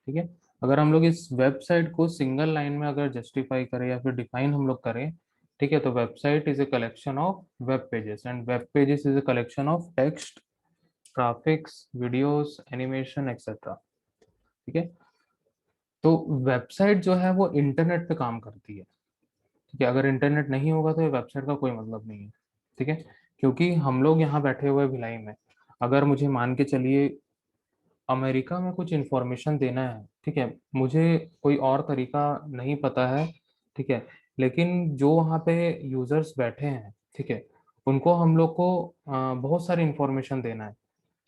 ठीक है। अगर हम लोग इस वेबसाइट को सिंगल लाइन में अगर जस्टिफाई करें या फिर डिफाइन हम लोग करें, ठीक है, तो website is a collection of web pages and web pages is a collection of text, graphics, videos, animation etcetera. ठीक है। तो वेबसाइट जो है वो इंटरनेट पे काम करती है। ठीक है, अगर इंटरनेट नहीं होगा तो ये वेबसाइट का कोई मतलब नहीं है। ठीक है। क्योंकि हम लोग यहाँ बैठे हुए भिलाई में, अगर मुझे मान के चलिए अमेरिका में कुछ इन्फॉर्मेशन देना है, ठीक है, मुझे कोई और तरीका नहीं पता है, ठीक है, लेकिन जो वहाँ पे यूजर्स बैठे हैं, ठीक है, उनको हम लोग को बहुत सारी इन्फॉर्मेशन देना है।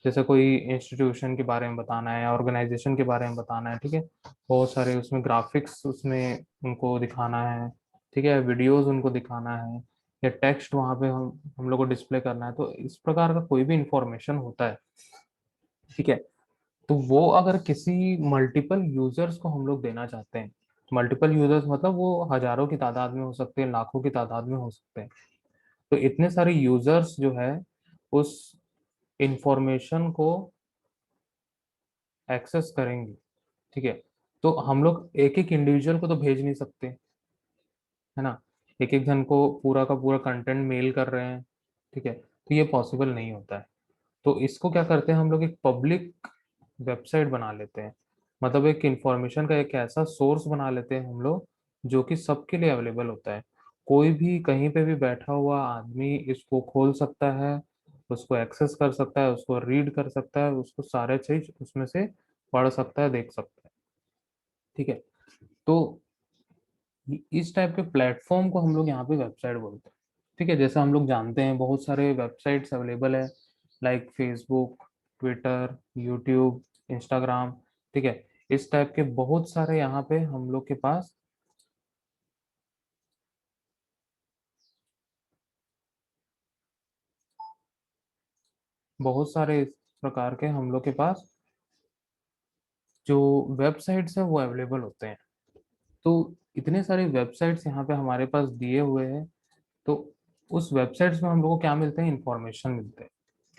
जैसे कोई इंस्टीट्यूशन के बारे में बताना है, ऑर्गेनाइजेशन के बारे में बताना है, ठीक है, बहुत सारे उसमें ग्राफिक्स उसमें उनको दिखाना है, ठीक है, वीडियोस उनको दिखाना है, या टेक्स्ट वहाँ पे हम लोग को डिस्प्ले करना है। तो इस प्रकार का कोई भी इंफॉर्मेशन होता है, ठीक है, तो वो अगर किसी मल्टीपल यूजर्स को हम लोग देना चाहते हैं, मल्टीपल यूजर्स मतलब वो हजारों की तादाद में हो सकते हैं, लाखों की तादाद में हो सकते हैं। तो इतने सारे यूजर्स जो है उस इंफॉर्मेशन को एक्सेस करेंगे, ठीक है, तो हम लोग एक एक इंडिविजुअल को तो भेज नहीं सकते, है ना, एक एक जन को पूरा का पूरा कंटेंट मेल कर रहे हैं, ठीक है, तो ये पॉसिबल नहीं होता है। तो इसको क्या करते हैं हम लोग, एक पब्लिक वेबसाइट बना लेते हैं, मतलब एक इंफॉर्मेशन का एक ऐसा सोर्स बना लेते हैं हम लोग जो कि सबके लिए अवेलेबल होता है। कोई भी कहीं पे भी बैठा हुआ आदमी इसको खोल सकता है, उसको एक्सेस कर सकता है, उसको रीड कर सकता है, उसको सारे चीज उसमें से पढ़ सकता है, देख सकता है। ठीक है। तो इस टाइप के प्लेटफॉर्म को हम लोग यहाँ पे वेबसाइट बोलते हैं। ठीक है, जैसे हम लोग जानते हैं बहुत सारे वेबसाइट्स अवेलेबल है, like Facebook, Twitter, YouTube, Instagram. ठीक है, इस टाइप के बहुत सारे यहाँ पे हम लोग के पास, बहुत सारे इस प्रकार के हम लोग के पास जो वेबसाइट्स है वो अवेलेबल होते हैं। तो इतने सारे वेबसाइट्स यहाँ पे हमारे पास दिए हुए हैं। तो उस वेबसाइट्स में हम लोग को क्या मिलते हैं, इंफॉर्मेशन मिलते हैं।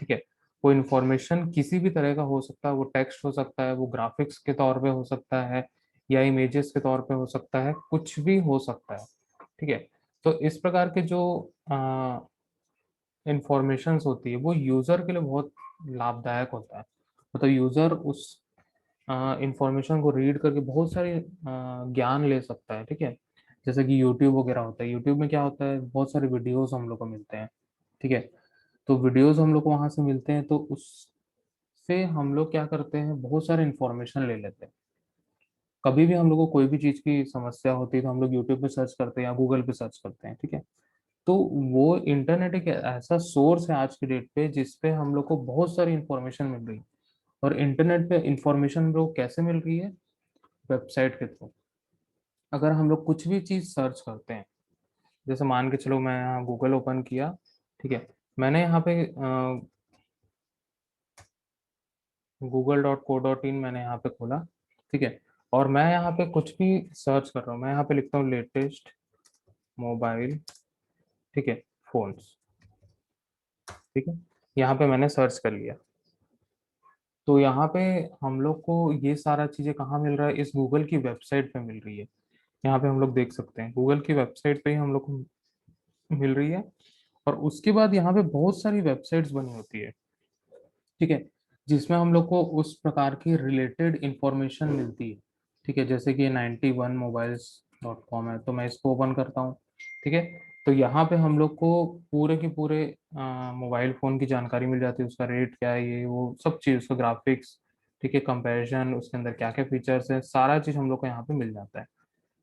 ठीक है, वो इंफॉर्मेशन किसी भी तरह का हो सकता है, वो टेक्स्ट हो सकता है, वो ग्राफिक्स के तौर पे हो सकता है, या इमेजेस के तौर पे हो सकता है, कुछ भी हो सकता है। ठीक है। तो इस प्रकार के जो इंफॉर्मेशन होती है वो यूजर के लिए बहुत लाभदायक होता है। मतलब यूजर उस इंफॉर्मेशन को रीड करके बहुत सारी ज्ञान ले सकता है। ठीक है, जैसे कि यूट्यूब वगैरह होता है, यूट्यूब में क्या होता है, बहुत सारे वीडियोस हम लोग को मिलते हैं। ठीक है, तो वीडियोस हम लोग को वहां से मिलते हैं, तो उससे हम लोग क्या करते हैं, बहुत सारे इंफॉर्मेशन ले लेते हैं। कभी भी हम लोग को कोई भी चीज की समस्या होती है तो हम लोग यूट्यूब पे सर्च करते हैं या गूगल पे सर्च करते हैं। ठीक है, तो वो इंटरनेट एक ऐसा सोर्स है आज की डेट पे जिसपे हम लोग को बहुत सारी इंफॉर्मेशन मिल रही है। और इंटरनेट पे इंफॉर्मेशन हम लोग को कैसे मिल रही है, वेबसाइट के थ्रू। अगर हम लोग कुछ भी चीज सर्च करते हैं, जैसे मान के चलो मैं यहाँ गूगल ओपन किया, ठीक है, मैंने यहाँ पे google.co.in मैंने यहाँ पे खोला, ठीक है, और मैं यहाँ पे कुछ भी सर्च कर रहा हूँ, मैं यहाँ पे लिखता हूँ लेटेस्ट मोबाइल, ठीक है, फोन्स। ठीक है, यहाँ पे मैंने सर्च कर लिया। तो यहाँ पे हम लोग को ये सारा चीजें कहाँ मिल रहा है, इस गूगल की वेबसाइट पे मिल रही है। यहाँ पे हम लोग देख सकते हैं गूगल की वेबसाइट पे ही हम लोग को मिल रही है। और उसके बाद यहाँ पे बहुत सारी वेबसाइट्स बनी होती है, ठीक है, जिसमें हम लोग को उस प्रकार की रिलेटेड इंफॉर्मेशन मिलती है। ठीक है, जैसे कि 91mobiles.com है, तो मैं इसको ओपन करता हूँ। ठीक है, तो यहाँ पे हम लोग को पूरे के पूरे मोबाइल फोन की जानकारी मिल जाती है, उसका रेट क्या है, ये वो सब चीज़, उसका ग्राफिक्स, ठीक है, कंपैरिजन, उसके अंदर क्या क्या फीचर्स है, सारा चीज़ हम लोग को यहाँ पे मिल जाता है।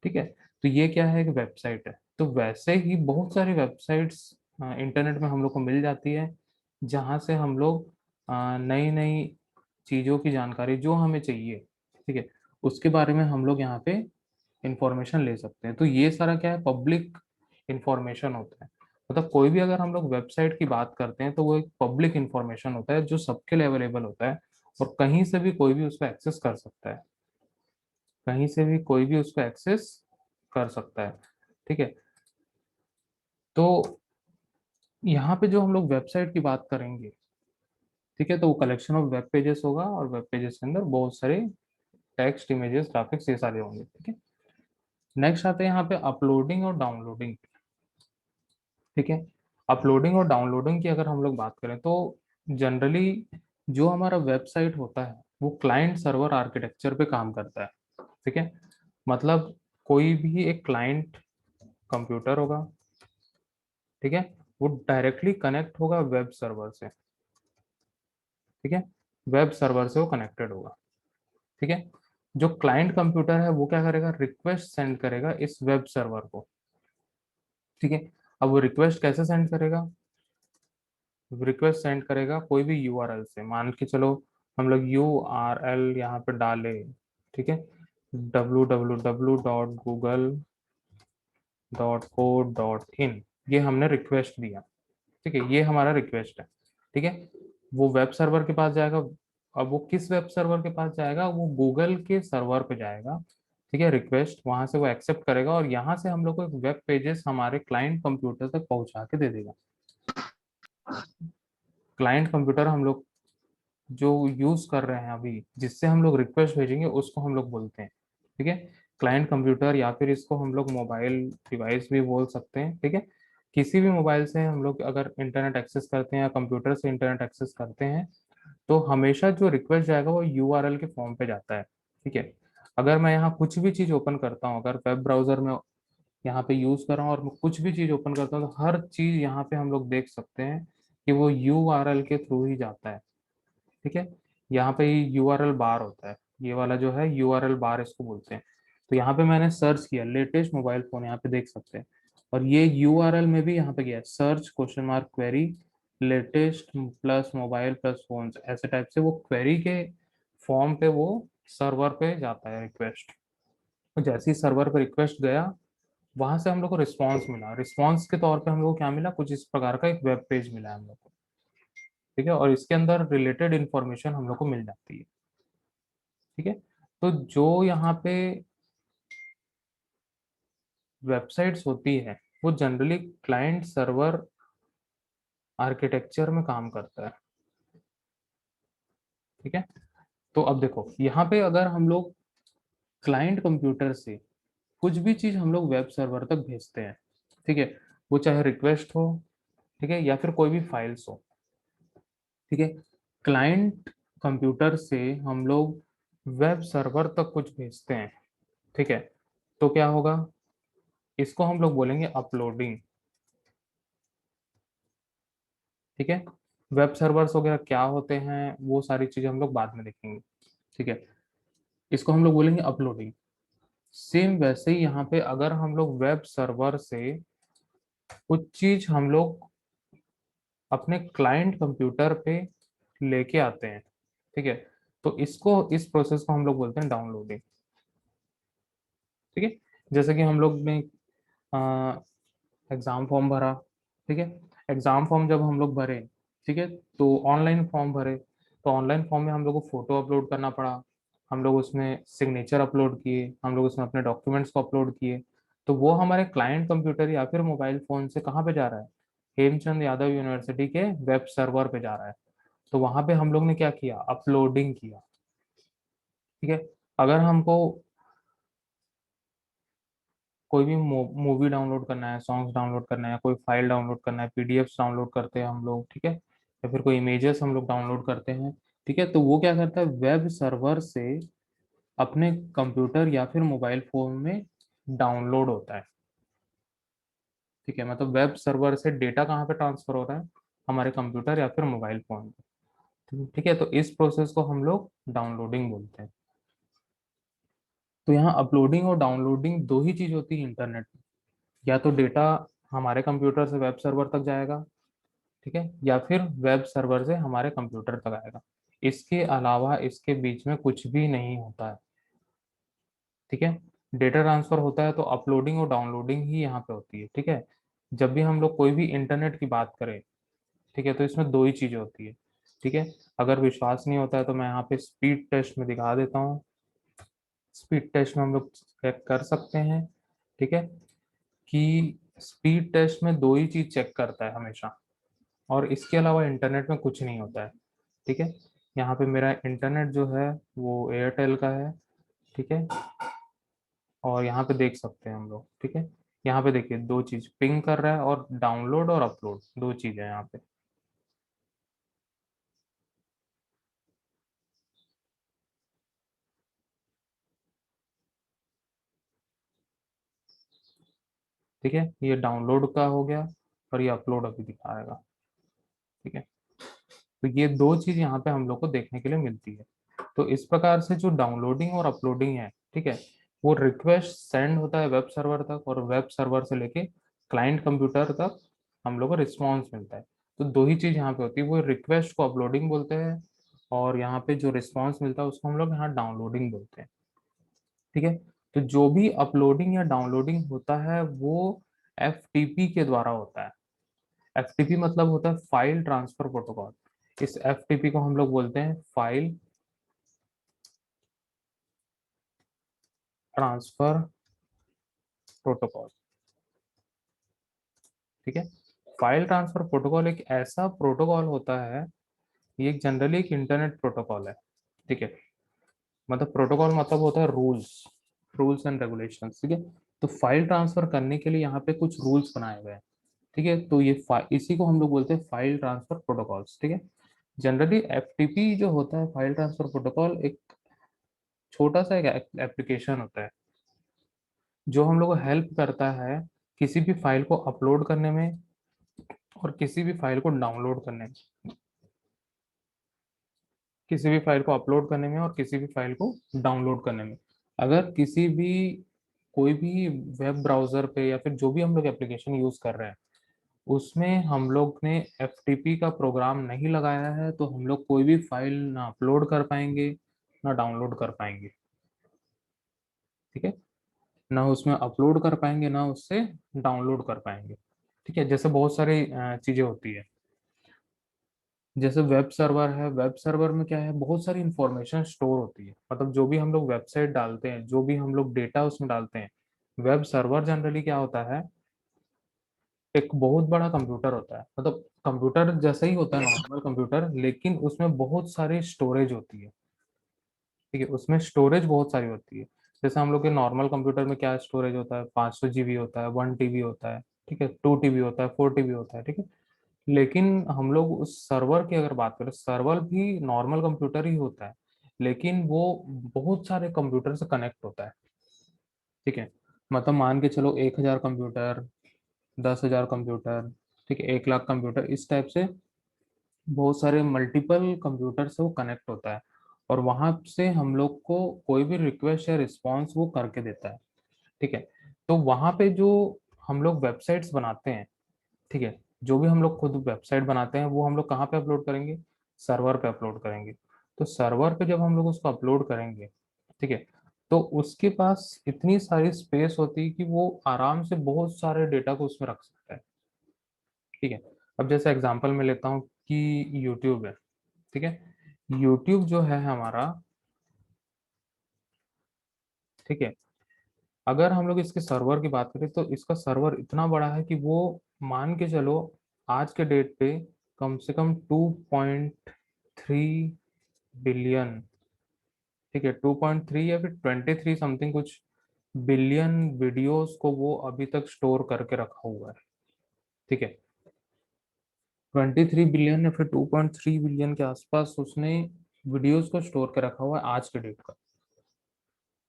ठीक है, तो ये क्या है, एक वेबसाइट है। तो वैसे ही बहुत सारी वेबसाइट्स इंटरनेट में हम लोग को मिल जाती है, जहाँ से हम लोग नई नई चीज़ों की जानकारी जो हमें चाहिए, ठीक है, उसके बारे में हम लोग यहाँ पे इंफॉर्मेशन ले सकते हैं। तो ये सारा क्या है, पब्लिक इंफॉर्मेशन होता है। मतलब कोई भी अगर हम लोग वेबसाइट की बात करते हैं तो वो एक पब्लिक इंफॉर्मेशन होता है जो सबके लिए अवेलेबल होता है, और कहीं से भी कोई भी उसको एक्सेस कर सकता है, कहीं से भी कोई भी उसको एक्सेस कर सकता है। ठीक है, तो यहाँ पे जो हम लोग वेबसाइट की बात करेंगे, ठीक है, तो वो कलेक्शन ऑफ वेब पेजेस होगा, और वेब पेजेस के अंदर बहुत सारे टेक्स्ट, इमेजेस, ग्राफिक्स, ये सारे होंगे। ठीक है, नेक्स्ट आते हैं यहाँ पे अपलोडिंग और डाउनलोडिंग। ठीक है, अपलोडिंग और डाउनलोडिंग की अगर हम लोग बात करें तो जनरली जो हमारा वेबसाइट होता है वो क्लाइंट सर्वर आर्किटेक्चर पे काम करता है। ठीक है, मतलब कोई भी एक क्लाइंट कंप्यूटर होगा, ठीक है, वो डायरेक्टली कनेक्ट होगा वेब सर्वर से। ठीक है, वेब सर्वर से वो कनेक्टेड होगा। ठीक है, जो क्लाइंट कंप्यूटर है वो क्या करेगा, रिक्वेस्ट सेंड करेगा इस वेब सर्वर को। ठीक है, अब वो रिक्वेस्ट कैसे सेंड करेगा, रिक्वेस्ट सेंड करेगा कोई भी यूआरएल से। मान के चलो हम लोग यूआरएल यहाँ पे डाले, ठीक है, www.google.co.in, ये हमने रिक्वेस्ट दिया। ठीक है, ये हमारा रिक्वेस्ट है। ठीक है, वो वेब सर्वर के पास जाएगा। अब वो किस वेब सर्वर के पास जाएगा, वो गूगल के सर्वर पे जाएगा। ठीक है, रिक्वेस्ट वहां से वो एक्सेप्ट करेगा और यहाँ से हम लोग को एक वेब पेजेस हमारे क्लाइंट कंप्यूटर तक पहुंचा के दे देगा। क्लाइंट कंप्यूटर हम लोग जो यूज कर रहे हैं अभी, जिससे हम लोग रिक्वेस्ट भेजेंगे, उसको हम लोग बोलते हैं। ठीक है, क्लाइंट कंप्यूटर, या फिर इसको हम लोग मोबाइल डिवाइस भी बोल सकते हैं। ठीक है, किसी भी मोबाइल से हम लोग अगर इंटरनेट एक्सेस करते हैं या कंप्यूटर से इंटरनेट एक्सेस करते हैं तो हमेशा जो रिक्वेस्ट जाएगा वो यूआरएल के फॉर्म पे जाता है। ठीक है, अगर मैं यहाँ कुछ भी चीज ओपन करता हूँ, अगर वेब ब्राउजर में यहाँ पे यूज कर रहा हूँ और मैं कुछ भी चीज ओपन करता हूँ, तो हर चीज यहाँ पे हम लोग देख सकते हैं कि वो यूआरएल के थ्रू ही जाता है। ठीक है, यहाँ पे यूआरएल बार होता है, ये वाला जो है यूआरएल बार इसको बोलते हैं। तो यहाँ पे मैंने सर्च किया लेटेस्ट मोबाइल फोन, यहाँ पे देख सकते हैं, और ये यूआरएल में भी यहाँ पे गया search question mark query latest plus mobile plus phone, ऐसे टाइप से वो क्वेरी के फॉर्म पे वो सर्वर पे जाता है रिक्वेस्ट। तो जैसे ही सर्वर पे रिक्वेस्ट गया, वहां से हम लोग को रिस्पॉन्स मिला, रिस्पॉन्स के तौर पे हम लोग को क्या मिला, कुछ इस प्रकार का एक वेब पेज मिला हम लोग को। ठीक है, और इसके अंदर रिलेटेड इंफॉर्मेशन हम लोग को मिल जाती है। ठीक है, तो जो यहाँ पे वेबसाइट्स होती है वो जनरली क्लाइंट सर्वर आर्किटेक्चर में काम करता है। ठीक है, तो अब देखो यहाँ पे अगर हम लोग क्लाइंट कंप्यूटर से कुछ भी चीज हम लोग वेब सर्वर तक भेजते हैं, ठीक है, वो चाहे रिक्वेस्ट हो, ठीक है, या फिर कोई भी फाइल्स हो। ठीक है, क्लाइंट कंप्यूटर से हम लोग वेब सर्वर तक कुछ भेजते हैं। ठीक है, तो क्या होगा, इसको हम लोग बोलेंगे अपलोडिंग। ठीक है, वेब सर्वर्स वगैरह क्या होते हैं वो सारी चीजें हम लोग बाद में देखेंगे। ठीक है, इसको हम लोग बोलेंगे अपलोडिंग। सेम वैसे ही यहाँ पे अगर हम लोग वेब सर्वर से कुछ चीज हम लोग अपने क्लाइंट कंप्यूटर पे लेके आते हैं, ठीक है, तो इसको, इस प्रोसेस को हम लोग बोलते हैं डाउनलोडिंग। ठीक है, जैसे कि हम लोग ने एग्जाम फॉर्म भरा। ठीक है, एग्जाम फॉर्म जब हम लोग भरे, ठीक है, तो ऑनलाइन फॉर्म भरे, तो ऑनलाइन फॉर्म में हम लोग को फोटो अपलोड करना पड़ा, हम लोग उसमें सिग्नेचर अपलोड किए, हम लोग उसमें अपने डॉक्यूमेंट्स को अपलोड किए। तो वो हमारे क्लाइंट कंप्यूटर या फिर मोबाइल फोन से कहाँ पे जा रहा है, हेमचंद यादव यूनिवर्सिटी के वेब सर्वर पे जा रहा है। तो वहां पे हम लोग ने क्या किया, अपलोडिंग किया। ठीक है, अगर हमको कोई भी मूवी डाउनलोड करना है, सॉन्ग्स डाउनलोड करना है, कोई फाइल डाउनलोड करना है, पीडीएफ्स डाउनलोड करते हैं हम लोग, ठीक है, या फिर कोई इमेजेस हम लोग डाउनलोड करते हैं। ठीक है, तो वो क्या करता है, वेब सर्वर से अपने कंप्यूटर या फिर मोबाइल फोन में डाउनलोड होता है। ठीक है, मतलब वेब सर्वर से डेटा कहाँ पे ट्रांसफर हो रहा है, हमारे कंप्यूटर या फिर मोबाइल फोन पे। ठीक है, तो इस प्रोसेस को हम लोग डाउनलोडिंग बोलते हैं। तो यहाँ अपलोडिंग और डाउनलोडिंग दो ही चीज होती है इंटरनेट में, या तो डेटा हमारे कंप्यूटर से वेब सर्वर तक जाएगा, ठीक है, या फिर वेब सर्वर से हमारे कंप्यूटर तक आएगा। इसके अलावा इसके बीच में कुछ भी नहीं होता है। ठीक है, डेटा ट्रांसफर होता है तो अपलोडिंग और डाउनलोडिंग ही यहाँ पे होती है। ठीक है, जब भी हम लोग कोई भी इंटरनेट की बात करें, ठीक है, तो इसमें दो ही चीजें होती है। ठीक है, अगर विश्वास नहीं होता है तो मैं यहाँ पे स्पीड टेस्ट में दिखा देता हूँ। स्पीड टेस्ट में हम लोग चेक कर सकते हैं, ठीक है, कि स्पीड टेस्ट में दो ही चीज चेक करता है हमेशा, और इसके अलावा इंटरनेट में कुछ नहीं होता है। ठीक है, यहाँ पे मेरा इंटरनेट जो है वो एयरटेल का है, ठीक है, और यहाँ पे देख सकते हैं हम लोग। ठीक है, यहाँ पे देखिए दो चीज पिंग कर रहा है, और डाउनलोड और अपलोड दो चीज है यहाँ पे। ठीक है, ये डाउनलोड का हो गया, और ये अपलोड अभी दिखाएगा। ठीक है, तो ये दो चीज यहाँ पे हम लोग को देखने के लिए मिलती है। तो इस प्रकार से जो डाउनलोडिंग और अपलोडिंग है, ठीक है, वो रिक्वेस्ट सेंड होता है वेब सर्वर तक, और वेब सर्वर से लेके क्लाइंट कंप्यूटर तक हम लोग को रिस्पॉन्स मिलता है। तो दो ही चीज यहाँ पे होती है, वो रिक्वेस्ट को अपलोडिंग बोलते हैं, और यहाँ पे जो रिस्पॉन्स मिलता है उसको हम लोग यहाँ डाउनलोडिंग बोलते हैं। ठीक है, तो जो भी अपलोडिंग या डाउनलोडिंग होता है वो एफटीपी के द्वारा होता है। एफटीपी मतलब होता है फाइल ट्रांसफर प्रोटोकॉल। इस एफटीपी को हम लोग बोलते हैं फाइल ट्रांसफर प्रोटोकॉल। ठीक है, फाइल ट्रांसफर प्रोटोकॉल एक ऐसा प्रोटोकॉल होता है, ये जनरली एक इंटरनेट प्रोटोकॉल है। ठीक है, मतलब प्रोटोकॉल मतलब होता है रूल्स, रूल्स एंड रेगुलेशंस। ठीक है, तो फाइल ट्रांसफर करने के लिए यहाँ पे कुछ रूल्स बनाए गए हैं। ठीक है, तो ये इसी को हम लोग बोलते हैं फाइल ट्रांसफर प्रोटोकॉल्स। ठीक है, जनरली एफटीपी जो होता है फाइल ट्रांसफर प्रोटोकॉल एक छोटा सा एक एप्लीकेशन होता है, जो हम लोग को हेल्प करता है किसी भी फाइल को अपलोड करने में, और किसी भी फाइल को डाउनलोड करने में, किसी भी फाइल को अपलोड करने में और किसी भी फाइल को डाउनलोड करने में। अगर किसी भी कोई भी वेब ब्राउजर पे या फिर जो भी हम लोग एप्लीकेशन यूज कर रहे हैं, उसमें हम लोग ने एफटीपी का प्रोग्राम नहीं लगाया है, तो हम लोग कोई भी फाइल ना अपलोड कर पाएंगे ना डाउनलोड कर पाएंगे। ठीक है, ना उसमें अपलोड कर पाएंगे ना उससे डाउनलोड कर पाएंगे। ठीक है, जैसे बहुत सारी चीजें होती है, जैसे वेब सर्वर है, वेब सर्वर में क्या है, बहुत सारी इंफॉर्मेशन स्टोर होती है। मतलब जो भी हम लोग वेबसाइट डालते हैं, जो भी हम लोग डेटा उसमें डालते हैं, वेब सर्वर जनरली क्या होता है, एक बहुत बड़ा कंप्यूटर होता है। मतलब कंप्यूटर जैसा ही होता है नॉर्मल कंप्यूटर, लेकिन उसमें बहुत सारी स्टोरेज होती है। ठीक है, उसमें स्टोरेज बहुत सारी होती है। जैसे हम लोग के नॉर्मल कंप्यूटर में क्या स्टोरेज होता है, 500 GB होता है, 1 TB होता है, ठीक है, 2 TB होता है, 4 TB होता है। ठीक है, लेकिन हम लोग उस सर्वर की अगर बात करें, सर्वर भी नॉर्मल कंप्यूटर ही होता है, लेकिन वो बहुत सारे कंप्यूटर से कनेक्ट होता है। ठीक है, मतलब मान के चलो 1000 कंप्यूटर, 10,000 कंप्यूटर, ठीक है, 1 लाख कंप्यूटर, इस टाइप से बहुत सारे मल्टीपल कंप्यूटर से वो कनेक्ट होता है, और वहां से हम लोग को कोई भी रिक्वेस्ट या रिस्पॉन्स वो करके देता है। ठीक है, तो वहां पे जो हम लोग वेबसाइट्स बनाते हैं, ठीक है, जो भी हम लोग खुद वेबसाइट बनाते हैं वो हम लोग कहाँ पे अपलोड करेंगे, सर्वर पे अपलोड करेंगे। तो सर्वर पे जब हम लोग उसको अपलोड करेंगे, ठीक है, तो उसके पास इतनी सारी स्पेस होती है कि वो आराम से बहुत सारे डेटा को उसमें रख सकता है। ठीक है, अब जैसे एग्जांपल में लेता हूँ कि यूट्यूब है। ठीक है, यूट्यूब जो है हमारा, ठीक है, अगर हम लोग इसके सर्वर की बात करें तो इसका सर्वर इतना बड़ा है कि वो, मान के चलो, आज के डेट पे कम से कम 2.3 बिलियन, ठीक है, 2.3 या फिर 23 समथिंग कुछ बिलियन वीडियोस को वो अभी तक स्टोर करके रखा हुआ है। ठीक है, 23 बिलियन या फिर 2.3 बिलियन के आसपास उसने वीडियोस को स्टोर कर रखा हुआ है आज के डेट का।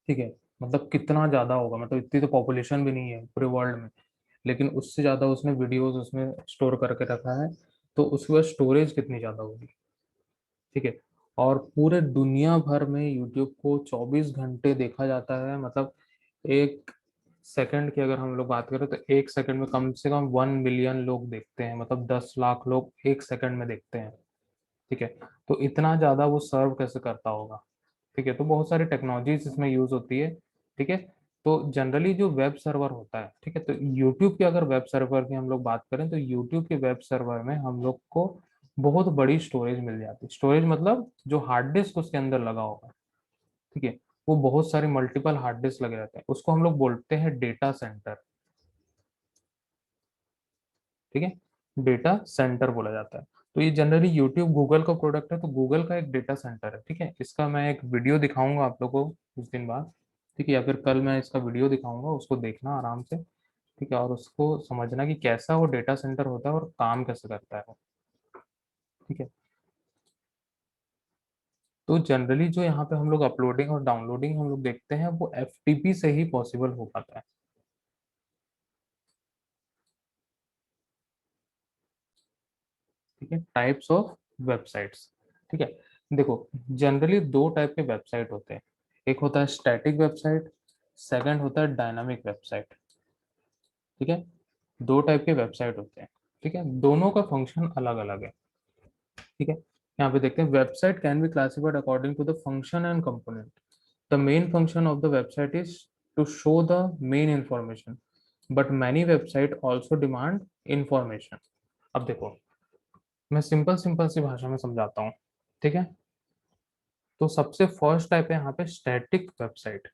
ठीक है, मतलब कितना ज्यादा होगा, मतलब इतनी तो पॉपुलेशन भी नहीं है पूरे वर्ल्ड में, लेकिन उससे ज्यादा उसने वीडियोस उसमें स्टोर करके रखा है। तो उसके बाद स्टोरेज कितनी ज्यादा होगी। ठीक है, और पूरे दुनिया भर में यूट्यूब को 24 घंटे देखा जाता है। मतलब एक सेकंड की अगर हम लोग बात करें तो एक सेकंड में कम से कम 1 मिलियन लोग देखते हैं, मतलब 10 लाख लोग एक सेकंड में देखते हैं। ठीक है, तो इतना ज्यादा वो सर्व कैसे करता होगा। ठीक है, तो बहुत सारी टेक्नोलॉजीज इसमें यूज होती है। ठीक है, तो जनरली जो वेब सर्वर होता है, ठीक है, तो यूट्यूब के अगर वेब सर्वर की हम लोग बात करें तो यूट्यूब के वेब सर्वर में हम लोग को बहुत बड़ी स्टोरेज मिल जाती है। स्टोरेज मतलब जो हार्ड डिस्क उसके अंदर लगा होगा, ठीक है, वो बहुत सारे मल्टीपल हार्ड डिस्क लगे रहते हैं, उसको हम लोग बोलते हैं डेटा सेंटर। ठीक है, डेटा सेंटर बोला जाता है। तो ये जनरली यूट्यूब गूगल का प्रोडक्ट है, तो गूगल का एक डेटा सेंटर है, ठीक है। इसका मैं एक वीडियो दिखाऊंगा आप लोगों को कुछ दिन बाद, ठीक है, या फिर कल मैं इसका वीडियो दिखाऊंगा, उसको देखना आराम से, ठीक है, और उसको समझना कि कैसा वो डेटा सेंटर होता है और काम कैसे करता है वो, ठीक है। तो जनरली जो यहाँ पे हम लोग अपलोडिंग और डाउनलोडिंग हम लोग देखते हैं वो एफटीपी से ही पॉसिबल हो पाता है, ठीक है। टाइप्स ऑफ वेबसाइट्स, ठीक है। देखो, जनरली दो टाइप के वेबसाइट होते हैं, एक होता है स्टैटिक वेबसाइट, सेकंड होता है डायनामिक वेबसाइट, ठीक है। दो टाइप के वेबसाइट होते हैं, ठीक है, दोनों का फंक्शन अलग अलग है, ठीक है। यहाँ पे देखते हैं, website can be classified according to the function and component. The main function of the website is to show the main information, but many website also demand information. अब देखो, मैं सिंपल सिंपल सी भाषा में समझाता हूँ, ठीक है। तो सबसे फर्स्ट टाइप है यहाँ पे स्टैटिक वेबसाइट।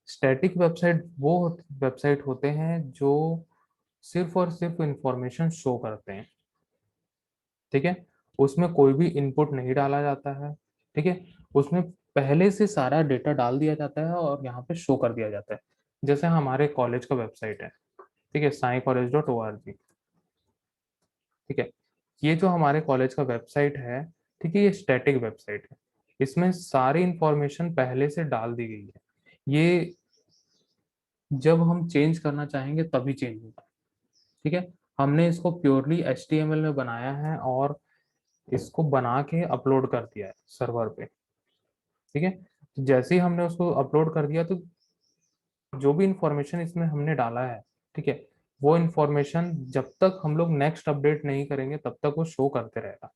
स्टैटिक वेबसाइट वो वेबसाइट होते हैं जो सिर्फ और सिर्फ इंफॉर्मेशन शो करते हैं, ठीक है। उसमें कोई भी इनपुट नहीं डाला जाता है, ठीक है। उसमें पहले से सारा डेटा डाल दिया जाता है और यहाँ पे शो कर दिया जाता है। जैसे हमारे कॉलेज का वेबसाइट है, ठीक है, saicollege.org, ठीक है। ये जो हमारे कॉलेज का वेबसाइट है, ठीक है, ये स्टैटिक वेबसाइट है। इसमें सारी इंफॉर्मेशन पहले से डाल दी गई है। ये जब हम चेंज करना चाहेंगे तभी चेंज होगा, ठीक है। हमने इसको प्योरली HTML में बनाया है और इसको बना के अपलोड कर दिया है सर्वर पे, ठीक है। तो जैसे ही हमने उसको अपलोड कर दिया, तो जो भी इंफॉर्मेशन इसमें हमने डाला है, ठीक है, वो इंफॉर्मेशन जब तक हम लोग नेक्स्ट अपडेट नहीं करेंगे तब तक वो शो करते रहेगा,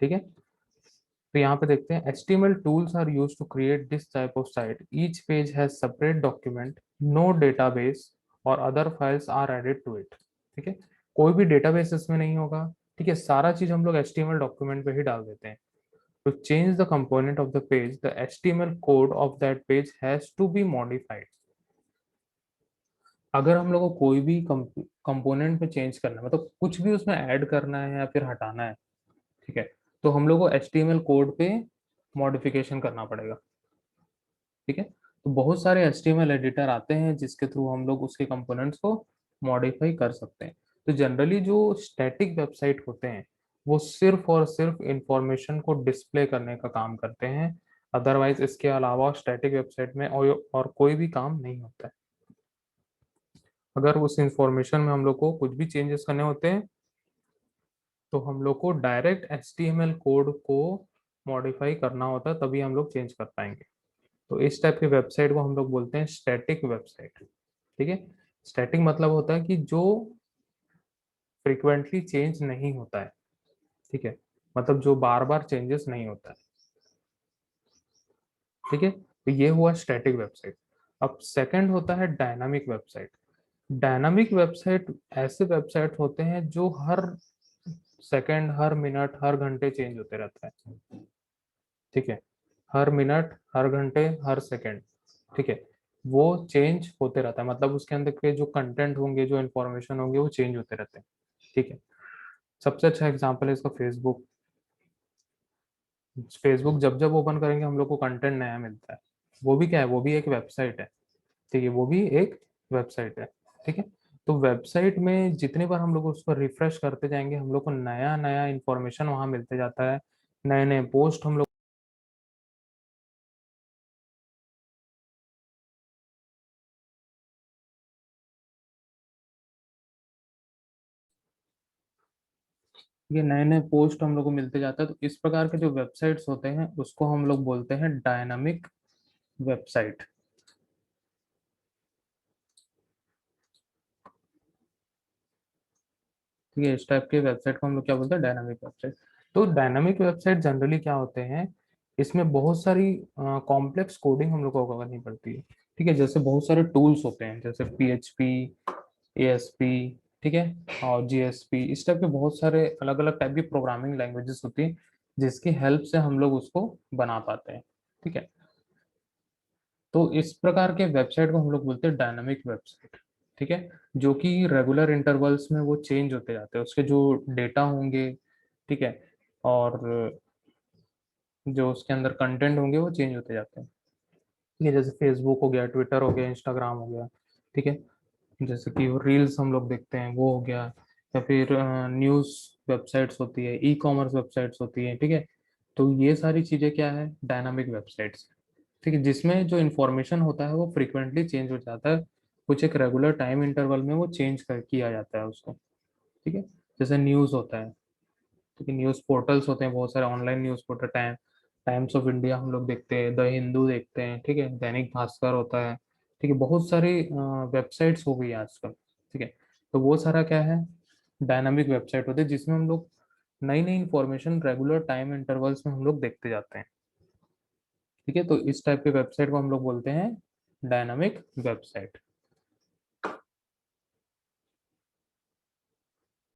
ठीक है। तो यहाँ पे देखते हैं, HTML tools are used to create this type of site. Each page has separate document, no database और other files are added to it, ठीक है। कोई भी डेटाबेस इसमें नहीं होगा, ठीक है, सारा चीज हम लोग HTML डॉक्यूमेंट पे ही डाल देते हैं। To change the component of the page, the HTML code of that page has to be modified. अगर हम लोग को कोई भी कंपोनेंट पे चेंज करना है, मतलब कुछ भी उसमें ऐड करना है या फिर हटाना है, ठीक है, तो हम लोग को HTML कोड पे मॉडिफिकेशन करना पड़ेगा, ठीक है। तो बहुत सारे HTML एडिटर आते हैं जिसके थ्रू हम लोग उसके कंपोनेंट्स को मॉडिफाई कर सकते हैं। तो जनरली जो स्टैटिक वेबसाइट होते हैं वो सिर्फ और सिर्फ इंफॉर्मेशन को डिस्प्ले करने का काम करते हैं, अदरवाइज इसके अलावा स्टैटिक वेबसाइट में और कोई भी काम नहीं होता है। अगर उस इंफॉर्मेशन में हम लोग को कुछ भी चेंजेस करने होते हैं तो हम लोग को डायरेक्ट HTML कोड को मॉडिफाई करना होता है, तभी हम लोग चेंज कर पाएंगे। तो इस टाइप की वेबसाइट को हम लोग बोलते हैं स्टैटिक वेबसाइट, ठीक है। स्टैटिक मतलब होता है कि जो फ्रिक्वेंटली चेंज नहीं होता है, ठीक है, मतलब जो बार बार चेंजेस नहीं होता है, ठीक है। तो ये हुआ स्टैटिक वेबसाइट। अब सेकंड होता है डायनामिक वेबसाइट। डायनामिक वेबसाइट ऐसे वेबसाइट होते हैं जो हर सेकंड, हर मिनट, हर घंटे चेंज होते रहता है, ठीक है। हर मिनट, हर घंटे, हर सेकंड, ठीक है, वो चेंज होते रहता है, मतलब उसके अंदर के जो कंटेंट होंगे, जो इन्फॉर्मेशन होंगे, वो चेंज होते रहते हैं, ठीक है। सबसे अच्छा एग्जांपल है इसका फेसबुक। फेसबुक जब जब ओपन करेंगे हम लोग को कंटेंट नया मिलता है। वो भी क्या है, वो भी एक वेबसाइट है, ठीक है, वो भी एक वेबसाइट है, ठीक है। तो वेबसाइट में जितनी बार हम लोग उसको रिफ्रेश करते जाएंगे हम लोग को नया नया इंफॉर्मेशन वहां मिलते जाता है, नए नए पोस्ट हम लोग, ये नए नए पोस्ट हम लोग को मिलते जाता है। तो इस प्रकार के जो वेबसाइट्स होते हैं उसको हम लोग बोलते हैं डायनामिक वेबसाइट, ठीक है। इस टाइप के वेबसाइट को हम लोग क्या बोलते हैं, डायनामिक वेबसाइट। तो डायनामिक वेबसाइट जनरली क्या होते हैं, इसमें बहुत सारी कॉम्प्लेक्स कोडिंग हम लोग को करनी पड़ती है, ठीक है। जैसे बहुत सारे टूल्स होते हैं, जैसे PHP, ASP, ठीक है, और GSP, इस टाइप के बहुत सारे अलग अलग टाइप की प्रोग्रामिंग लैंग्वेजेस होती है जिसकी हेल्प से हम लोग उसको बना पाते हैं, ठीक है। तो इस प्रकार के वेबसाइट को हम लोग बोलते हैं डायनामिक वेबसाइट, ठीक है, जो कि रेगुलर इंटरवल्स में वो चेंज होते जाते हैं, उसके जो डेटा होंगे, ठीक है, और जो उसके अंदर कंटेंट होंगे वो चेंज होते जाते हैं। ठीक है, जैसे फेसबुक हो गया, ट्विटर हो गया, इंस्टाग्राम हो गया। ठीक है, जैसे कि रील्स हम लोग देखते हैं वो हो गया, या फिर न्यूज़ वेबसाइट्स होती है, ई कॉमर्स वेबसाइट्स होती है। ठीक है, तो ये सारी चीज़ें क्या है, डायनामिक वेबसाइट्स। ठीक है, जिसमें जो इन्फॉर्मेशन होता है वो फ्रिक्वेंटली चेंज हो जाता है, कुछ एक रेगुलर टाइम इंटरवल में वो चेंज कर किया जाता है उसको। ठीक है, जैसे न्यूज़ होता है, ठीक है, न्यूज़ पोर्टल्स होते हैं बहुत सारे, online news portal, times of India हम लोग देखते हैं, द हिंदू देखते हैं। ठीक है, दैनिक भास्कर होता है। ठीक है, बहुत सारी वेबसाइट्स हो गई आजकल। ठीक है, तो वो सारा क्या है, डायनामिक वेबसाइट होते हैं, जिसमें हम लोग नई नई इंफॉर्मेशन रेगुलर टाइम इंटरवल्स में हम लोग देखते जाते हैं। ठीक है, तो इस टाइप के वेबसाइट को हम लोग बोलते हैं डायनामिक वेबसाइट।